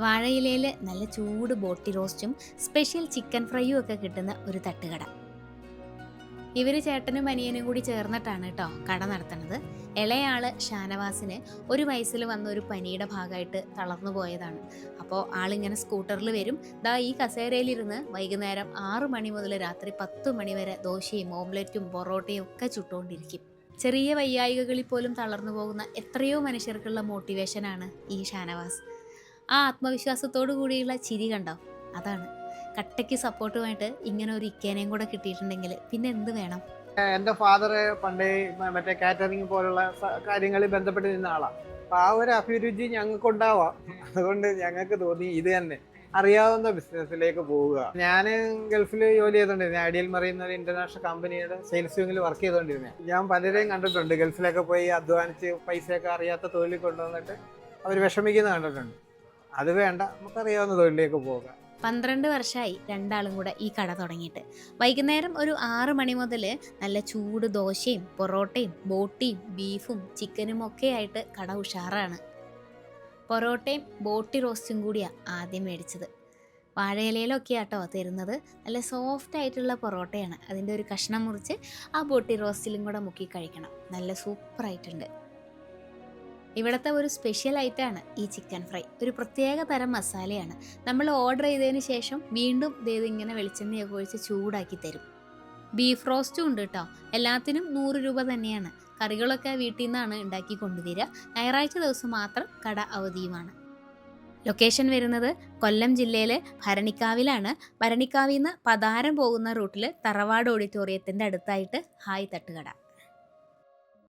വാഴയിലയിൽ നല്ല ചൂട് ബോട്ടി റോസ്റ്റും സ്പെഷ്യൽ ചിക്കൻ ഫ്രൈയും ഒക്കെ കിട്ടുന്ന ഒരു തട്ടുകട. ഇവർ ചേട്ടനും അനിയനും കൂടി ചേർന്നിട്ടാണ് കേട്ടോ കട നടത്തുന്നത്. ഇളയാള് ഷാനവാസിന് ഒരു വയസ്സിൽ വന്ന ഒരു പനിയുടെ ഭാഗമായിട്ട് തളർന്നു പോയതാണ്. അപ്പോൾ ആളിങ്ങനെ സ്കൂട്ടറിൽ വരും, ദാ ഈ കസേരയിലിരുന്ന് വൈകുന്നേരം 6 മണി മുതൽ രാത്രി 10 മണി വരെ ദോശയും ഓംലെറ്റും പൊറോട്ടയും ഒക്കെ ചുട്ടുകൊണ്ടിരിക്കും. ചെറിയ വയ്യായികകളിൽ പോലും തളർന്നു പോകുന്ന എത്രയോ മനുഷ്യർക്കുള്ള മോട്ടിവേഷനാണ് ഈ ഷാനവാസ്. ആ ആത്മവിശ്വാസത്തോടു കൂടിയുള്ള ചിരി കണ്ടോ, അതാണ് കട്ടയ്ക്ക് സപ്പോർട്ടുമായിട്ട് ഇങ്ങനെ ഒരു ഇക്കേനയും കൂടെ കിട്ടിയിട്ടുണ്ടെങ്കിൽ പിന്നെ എന്ത് വേണം. എൻ്റെ ഫാദർ പണ്ടേ മറ്റേ കാറ്ററിംഗ് പോലുള്ള കാര്യങ്ങളിൽ ബന്ധപ്പെട്ട് നിന്ന ആളാണ്. അപ്പൊ ആ ഒരു അഭിരുചി ഞങ്ങൾക്ക് ഉണ്ടാവാം. അതുകൊണ്ട് ഞങ്ങൾക്ക് തോന്നി ഇത് തന്നെ അറിയാവുന്ന ബിസിനസ്സിലേക്ക് പോവുക. ഞാൻ ഗൾഫിൽ ജോലി ചെയ്തോണ്ടിരുന്നത് ഐഡിയൽ മറീൻ ഒരു ഇന്റർനാഷണൽ കമ്പനിയുടെ സെയിൽസ് വിങ്ങിൽ വർക്ക് ചെയ്തോണ്ടിരുന്നത്. ഞാൻ പലരെയും കണ്ടിട്ടുണ്ട് ഗൾഫിലൊക്കെ പോയി അധ്വാനിച്ച് പൈസയൊക്കെ അറിയാത്ത തൊഴിൽ കൊണ്ടുവന്നിട്ട് അവർ വിഷമിക്കുന്നത് കണ്ടിട്ടുണ്ട്. അത് വേണ്ട, നമുക്കറിയാവുന്ന തൊഴിലിലേക്ക് പോകാം. 12 വർഷമായി രണ്ടാളും കൂടെ ഈ കട തുടങ്ങിയിട്ട്. വൈകുന്നേരം ഒരു 6 മണി മുതൽ നല്ല ചൂട് ദോശയും പൊറോട്ടയും ബോട്ടിയും ബീഫും ചിക്കനും ഒക്കെ ആയിട്ട് കട ഉഷാറാണ്. പൊറോട്ടയും ബോട്ടി റോസ്റ്റും കൂടിയാണ് ആദ്യം മേടിച്ചത്. വാഴയിലയിലൊക്കെ ആട്ടോ തരുന്നത്. നല്ല സോഫ്റ്റ് ആയിട്ടുള്ള പൊറോട്ടയാണ്. അതിൻ്റെ ഒരു കഷ്ണം മുറിച്ച് ആ ബോട്ടി റോസ്റ്റിലും കൂടെ മുക്കി കഴിക്കണം. നല്ല സൂപ്പറായിട്ടുണ്ട്. ഇവിടുത്തെ ഒരു സ്പെഷ്യൽ ഐറ്റമാണ് ഈ ചിക്കൻ ഫ്രൈ. ഒരു പ്രത്യേക തരം മസാലയാണ്. നമ്മൾ ഓർഡർ ചെയ്തതിന് ശേഷം വീണ്ടും ഇങ്ങനെ വെളിച്ചെണ്ണയൊക്കെ ഒഴിച്ച് ചൂടാക്കി തരും. ബീഫ് റോസ്റ്റും ഉണ്ട് കേട്ടോ. എല്ലാത്തിനും 100 രൂപ തന്നെയാണ്. കറികളൊക്കെ വീട്ടിൽ നിന്നാണ് ഉണ്ടാക്കി കൊണ്ടുതരിക. ഞായറാഴ്ച ദിവസം മാത്രം കട അവധിയുമാണ്. ലൊക്കേഷൻ വരുന്നത് കൊല്ലം ജില്ലയിലെ ഭരണിക്കാവിലാണ്. ഭരണിക്കാവിൽ നിന്ന് പതാരം പോകുന്ന റൂട്ടിൽ തറവാട് ഓഡിറ്റോറിയത്തിൻ്റെ അടുത്തായിട്ട് ഹായ് തട്ടുകട.